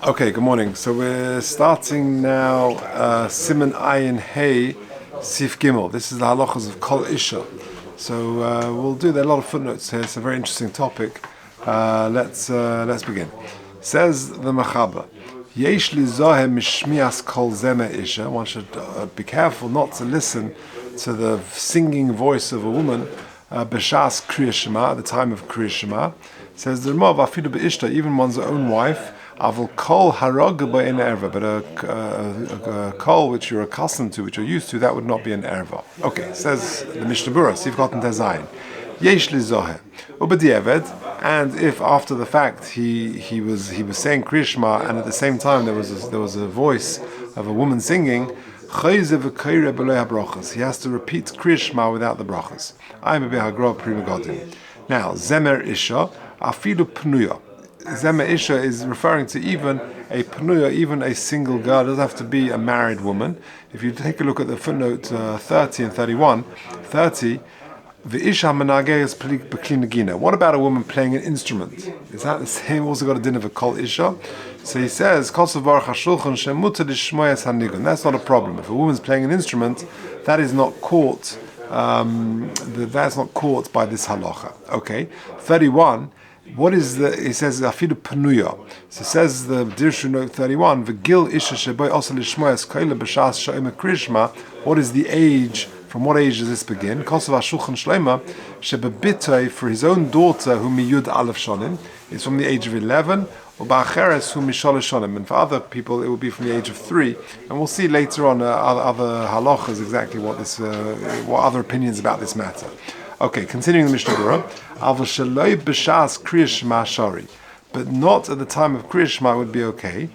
Okay, good morning. So we're starting now Siman Ayin Hey Sif Gimel. This is the halachas of Kol Isha. So we'll do there a lot of footnotes here. It's a very interesting topic. Let's begin. Says the Machaba, Yesh li zohe mishmias kol zeme Isha. One should be careful not to listen to the singing voice of a woman b'shas Kriya Shema, at the time of Kriya Shema. Says the Rabbi, afilu be'ishta, even one's own wife. Avol kol harog b'ein erva, but a kol which you're accustomed to, which you're used to, that would not be an erva. Okay, says the Mishnah Berurah, Sif Gotten Tezayin. Yesh li zohe ubediavad, and if after the fact he was saying Kriya Shema, and at the same time there was a voice of a woman singing, he has to repeat Kriya Shema without the brachas. Now, Zemer Isha, afilu pnuya. Zemer Isha is referring to even a pnuya, even a single girl. It doesn't have to be a married woman. If you take a look at the footnote 30 and 31, 30, the Isha menageres b'kli. What about a woman playing an instrument? Is that the same? Also got a din of a kol Isha. So he says, that's not a problem. If a woman's playing an instrument, that is not caught. That's not caught by this halacha. Okay, 31. What is the? He says afidu pnuya. So it says the Dirshu note 31. V'gil isha sheboy also lishmoyas koile b'shas sha'im krishma. What is the age? From what age does this begin? Kosav hashulchan shleima shebebitay for his own daughter who miyud aleph shonim is from the age of 11. And for other people, it will be from the age of 3. And we'll see later on other halachas exactly what other opinions about this matter. Okay, continuing the Mishnah Berurah. But not at the time of Kriya Shema would be okay.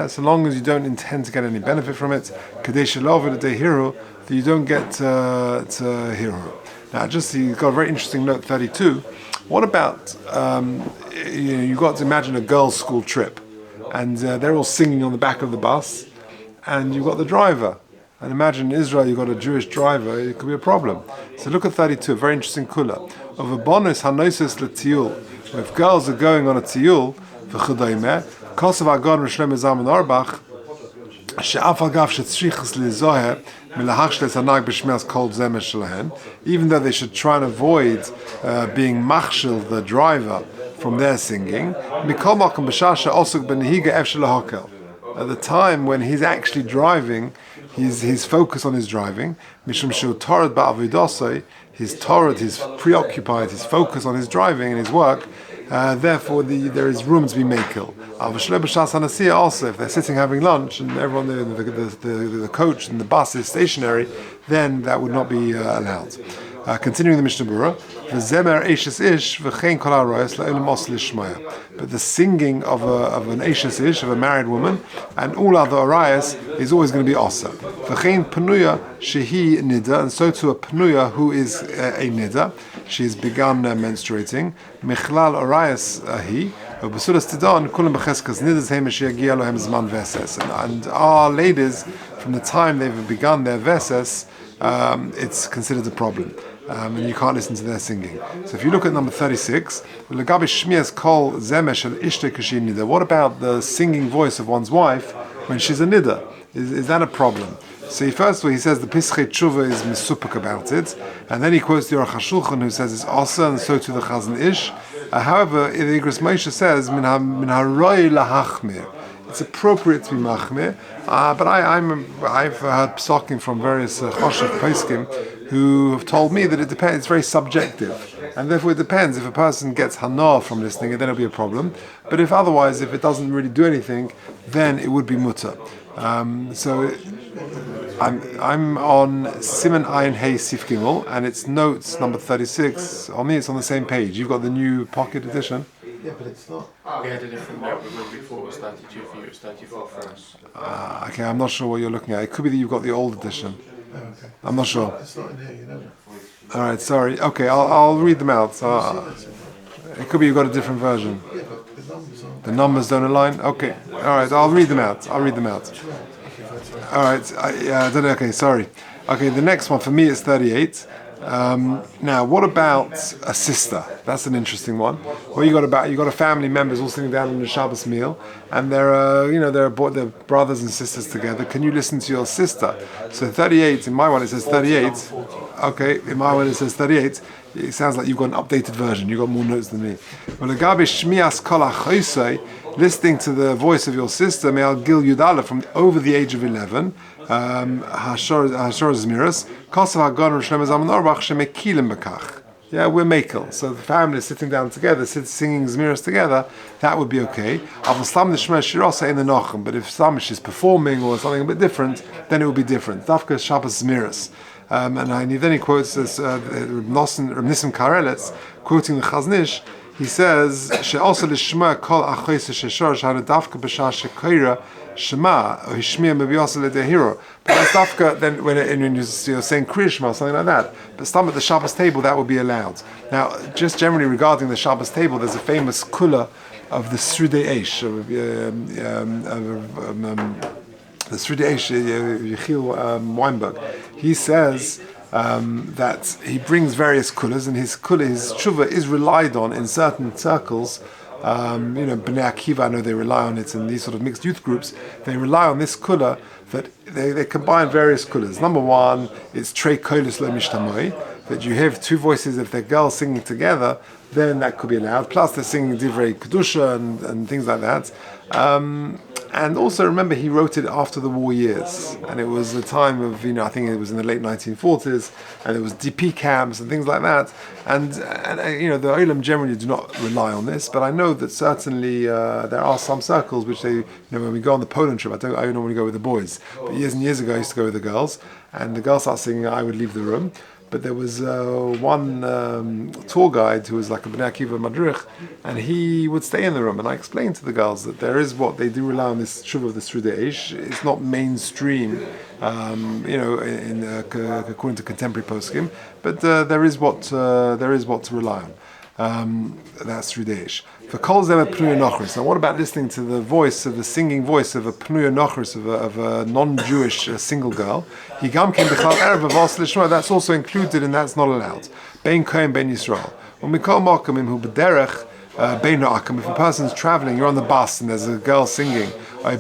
So long as you don't intend to get any benefit from it, that you don't get to hear her. Now, you've got a very interesting note 32. What about you've got to imagine a girls' school trip, and they're all singing on the back of the bus, and you've got the driver. And imagine in Israel you've got a Jewish driver, it could be a problem. So look at 32, a very interesting kula. Of a bonus hanoises l'tiyul. If girls are going on a tiyul, v'chudaymeh, kosav agon r'shlem ezam and Orach, she'af agav she'tzrichas lizoher, even though they should try and avoid being machshel the driver from their singing, at the time when he's actually driving, he's focused on his driving. He's torah, he's preoccupied, he's focused on his driving and his work. Therefore, there is room to be mekel. Also, if they're sitting having lunch and everyone, the coach and the bus is stationary, then that would not be allowed. Continuing the Mishnah Berurah, but the singing of an Eishes Ish, of a married woman, and all other arayas is always going to be osa. And so to a pnuya who is a nida, she has begun menstruating. Michlal arayas ahi. And our ladies, from the time they've begun their veses, it's considered a problem. And you can't listen to their singing. So if you look at number 36, what about the singing voice of one's wife when she's a nida? Is that a problem? So first of all, he says the Pischei Tshuva is misupik about it, and then he quotes the Orach who says it's asa, and so too the Chazon Ish. However, the Igros Moshe says min haroi lahachmir. It's appropriate to be machmir, but I've heard psokim from various choshev poskim who have told me that it depends. It's very subjective, and therefore it depends. If a person gets hana from listening, then it'll be a problem. But if it doesn't really do anything, then it would be mutter. So I'm on Siman Ayin Hey Sif Gimel, and it's notes number 36. On me, it's on the same page. You've got the new pocket edition. Yeah, but it's not. We had a different note before. It was 32 for you. It's 34 for us. Okay, I'm not sure what you're looking at. It could be that you've got the old edition. Oh, okay. I'm not sure. It's not in here, you know. All right, sorry. Okay, I'll read them out. It could be you've got a different version. Yeah, but the numbers don't align. Okay. All right, I'll read them out. All right. I don't know. Okay, sorry. Okay, the next one for me is 38. Now, what about a sister? That's an interesting one. Well, you got a family members all sitting down in a Shabbos meal, and they're brothers and sisters together. Can you listen to your sister? So 38 in my one it says 38. Okay, in my one it says 38. It sounds like you've got an updated version. You've got more notes than me. Well, Agabi Shmias Kol HaChoisei, listening to the voice of your sister, Me'al Gil Yudala, from over the age of 11, Hashor Zmiras, Kosav HaGon Rishlam Zaman Orach Shemekilim Bekach. Yeah, we're Mekel. So the family is sitting down together, singing Zmiras together, that would be okay. Avol Stam Nishmer Shirosa in the Nochem, but if Samish is performing or something a bit different, then it would be different. Dafka Shabbos Zmiras. And then he quotes this Reb Nissim Karelitz, quoting the Chaznish. He says, "She'also lishma kol achois sheshor shana dafka b'shah shekoira shema or hishmiya mebiyosa ledehiro." But that's dafka then when you're saying Kriya Shema or something like that. But at the Shabbos table that would be allowed. Now, just generally regarding the Shabbos table, there's a famous kula of the Srudei Eish, the Srudei Eish Yechiel Weinberg. He says that he brings various kulas, and his tshuva is relied on in certain circles. Bnei Akiva, I know they rely on it, and these sort of mixed youth groups, they rely on this kula, that they combine various kulas. Number one, it's trei kolos lo mishtamoi, that you have two voices. If they're girls singing together, then that could be allowed. Plus they're singing divrei kedusha and things like that. And also remember, he wrote it after the war years, and it was a time of, I think it was in the late 1940s, and there was DP camps and things like that. And the Olam generally do not rely on this, but I know that certainly there are some circles which they, when we go on the Poland trip, I don't normally go with the boys, but years and years ago I used to go with the girls, and the girls start singing, I would leave the room. But there was one tour guide who was like a Bnei Akiva Madrich, and he would stay in the room. And I explained to the girls that there is what they do rely on this tshuva of the Srudei Eish. It's not mainstream, according to contemporary poskim, but there is what to rely on. That's Srudei Eish. For kol zeh pnuya nochris. Now, what about listening to the singing voice of a pnuya nochris, of a non-Jewish single girl? That's also included, and that's not allowed. Bein Kohen, Bein Yisrael. When we call makamim hu b'derech bein ha'akim, if a person's traveling, you're on the bus and there's a girl singing,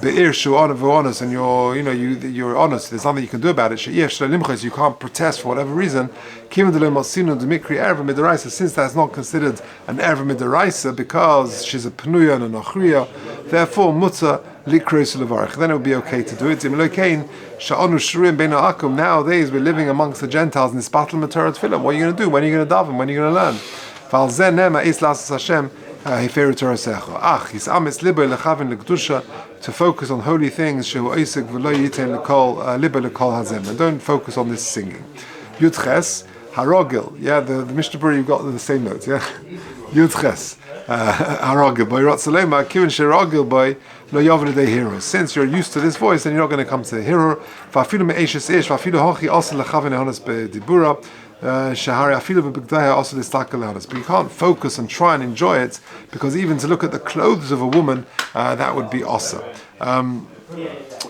be'ir shu honest, and you're honest, there's nothing you can do about it. You can't protest for whatever reason. Since that's not considered an erva midaraisa because she's a pnuya and a nochriya, therefore mutter likros levarich. Then it would be okay to do it. Nowadays we're living amongst the Gentiles in this battle of Torah Tefillah. What are you going to do? When are you going to daven? When are you going to learn? To focus on holy things, and don't focus on this singing. Yudches Harogil, the Mishnah Berurah, you've got the same notes, Yudches Harogil boy Ratzalema Kivin Sherogil boy Lo Yavne de Hero. Since you're used to this voice, then you're not going to come to the hero. Fafilu me'eshes ish, fafilu hochi also lechavin ehonas bedibura. Shahari afilu bebigdaya also listakal ehonas. But you can't focus and try and enjoy it, because even to look at the clothes of a woman, that would be also.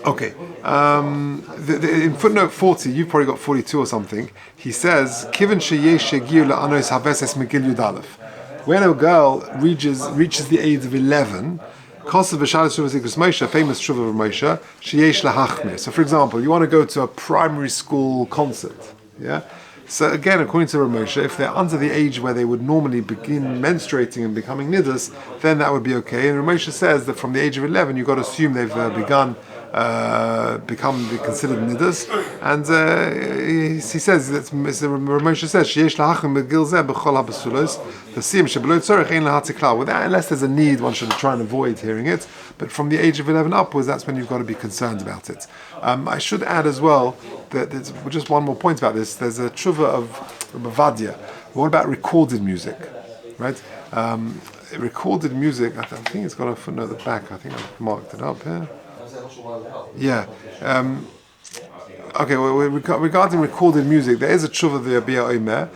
Okay. In footnote 40, you've probably got 42 or something. He says, "Kiven sheyesh shegir la'anos haveses megil yudalef." When a girl reaches the age of 11, Kosav v'shalas shuvah zikros Moshe, famous shuvah of Moshe, sheyesh lahachmir. So, for example, you want to go to a primary school concert, yeah. So again, according to Rabbi Moshe, if they're under the age where they would normally begin menstruating and becoming nidus, then that would be okay. And Rabbi Moshe says that from the age of 11, you've got to assume they've become considered nidus. And he says that Rabbi Moshe says sheyesh lahachim begil zeh b'chol habasulos v'sim shebeloy tzorich ein lahatziklal. Unless there's a need, one should try and avoid hearing it. But from the age of 11 upwards, that's when you've got to be concerned about it. I should add as well that there's just one more point about this. There's a tshuva of Bavadia. What about recorded music, right? Recorded music, I think it's got a footnote at the back. I think I've marked it up here. Yeah. Okay, well, regarding recorded music, there is a tshuva of the Rabbi Omer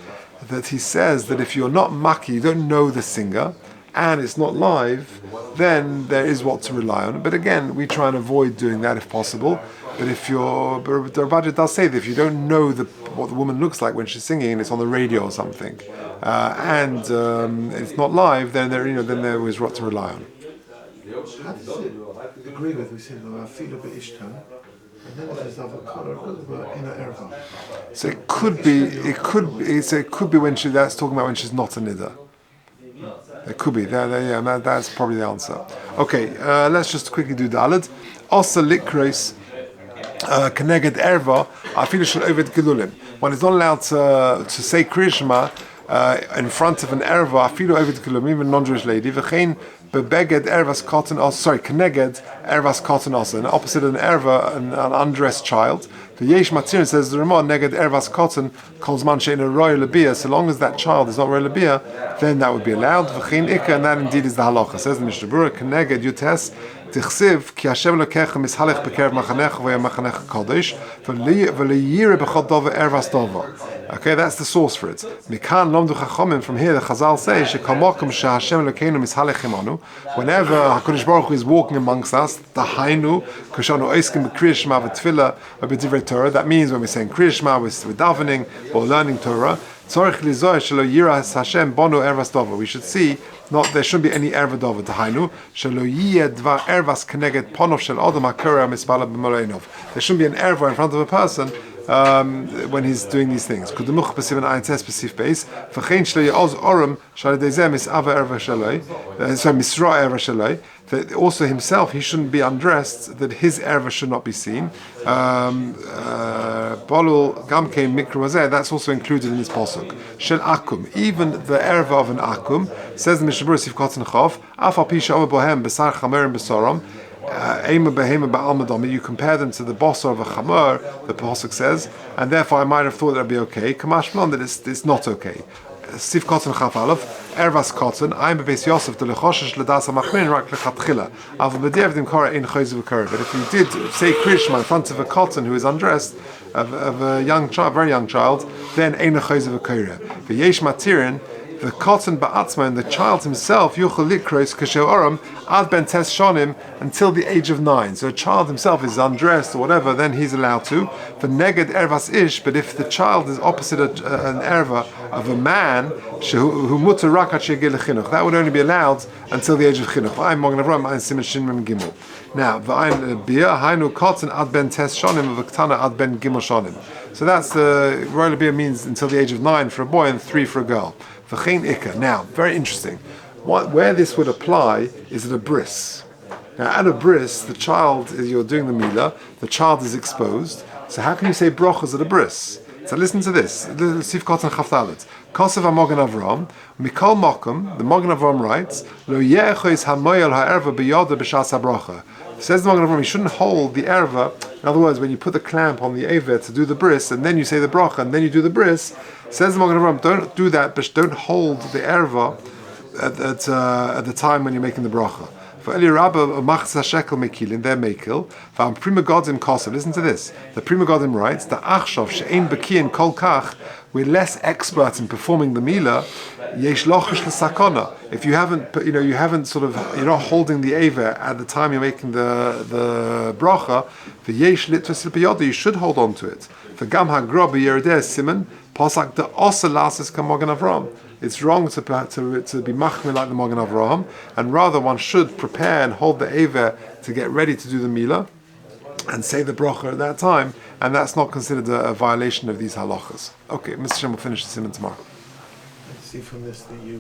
that he says that if you're not maki, you don't know the singer, and it's not live, then there is what to rely on. But again, we try and avoid doing that if possible. But but the Rabbi does say that if you don't know what the woman looks like when she's singing and it's on the radio or something, and it's not live, then there is what to rely on. How does it agree with we said I feel a bit Ishta, and then there's avocado in an erva. So it could be when that's talking about when she's not a niddah. It could be. That's probably the answer. Okay, let's just quickly do Dalet. Osa likros keneged erva afilu shel oved gelulim. One is not allowed to say Kriya Shema in front of an erva afilu oved gelulim, even non-Jewish lady. V'chein bebeged ervas cotton. Keneged ervas cotton also. And opposite an erva, an undressed child. The Yesh Matzir says the Ramah neged ervas cotton calls man she'in a royal labia. So long as that child is not royal labia, then that would be allowed. V'chein ikka, and that indeed is the halacha. Says the Mishnah Berurah, keneged yutes tichsiv ki Hashem lokecha mishalech bekerev machanecha v'yeh machanecha kodesh v'leyire b'chod dova ervas dova. Okay, that's the source for it. Mikan lomdu chachamim. From here, the Chazal say shekamokum sheHashem lokeinu mishalech imanu. Whenever Hakadosh Baruch Hu is walking amongst us, the hainu kashanu oiskim b'Kriya Shema v'tefillah or b'divrei Torah. That means when we're saying Kriya Shema, we're davening or learning Torah. Tzorich lizoy shelo yiras Hashem bono ervas dova. We should see there shouldn't be any erva dova. Tahainu shelo yiyeh dvar ervas keneged ponov shel odom hakora mispala b'molenov. There shouldn't be an erva in front of a person when he's doing these things. Kudemuch b'sivan ayin tes b'sif beis v'chein shelo ye'oz orim shal dezeh misava erva sheloi. So misra erva sheloi. That also himself, he shouldn't be undressed, that his erva should not be seen. Bolul gamkein mikra, that's also included in this pasuk. Shel akum, even the erva of an akum, says the Mishnah Berurah Sif Kotzen Chav, afal pisha omer bohem besar chamerim besaram, ema behema ba'almadami. You compare them to the bossor of a chamor, the pasuk says, and therefore I might have thought that would be okay. Kamash blon, that it's not okay. Sif Kotzen Chaf Aleph, Ervas Kotzen, I'm a Beis Yosef, the Lechoshesh Ledas HaMachmin, Rak Lechatchila. Aval B'diavad Im Korah Ein Choyz V'Korah. But if you did say Kriya Shema in front of a Kotzen who is undressed, of a young child, very young child, then Ein Choyz V'Korah. V'yesh Matirin, the Kotzen Ba'atzma, and the child himself, Yuchel Likros K'Shel Oram, Ad Ben Tes Shonim, until the age of 9. So a child himself is undressed or whatever, then he's allowed to. For Neged Ervas Ish, but if the child is opposite an erva of a man, who mutter rakat shegel chinuch, that would only be allowed until the age of chinuch. I'm Mogen Avram, I'm Siman Shin Mem Gimel. Now, v'ayin bia hainu kotzen ad ben tes shonim v'ktana ad ben gimel shonim. So that's the royal bia means until the age of 9 for a boy and 3 for a girl. V'chein ikka. Now, very interesting. Where this would apply is at a bris. Now, at a bris, the child, you're doing the milah, the child is exposed. So how can you say brochas at a bris? So listen to this. Sif Kotzen Chaftalet. Kosev HaMogen Avram, Mikol Mokum, the Mogen Avram writes, Lo yechois hamoyel ha'erva biyoda b'shas ha'brocha. Says the Mogen Avram, you shouldn't hold the erva. In other words, when you put the clamp on the aver to do the bris, and then you say the brocha, and then you do the bris, says the Mogen Avram, don't do that, but don't hold the erva at the time when you're making the bracha. For Eli Rabba Machzah Shekel Mekilin, they're Mekil. For Prima Godim Kosev, listen to this. The Prima Godim writes, the Achshov She'ein Bekiin Kol Kach, we're less expert in performing the Milah. Yesh Lochish L'Sakona. If you haven't, you're not holding the Aver at the time you're making the bracha. For Yesh Litvas L'Piyoda, you should hold on to it. For Gam HaGro B'Yeredeh Simon, Pasak the Osa Lasis Kamogan Avram. It's wrong to be machmir like the Mogen Avraham, and rather one should prepare and hold the Aver to get ready to do the Milah and say the bracha at that time, and that's not considered a violation of these halachas. Okay, Mr. Shem will finish the simon tomorrow. Let's see from this that you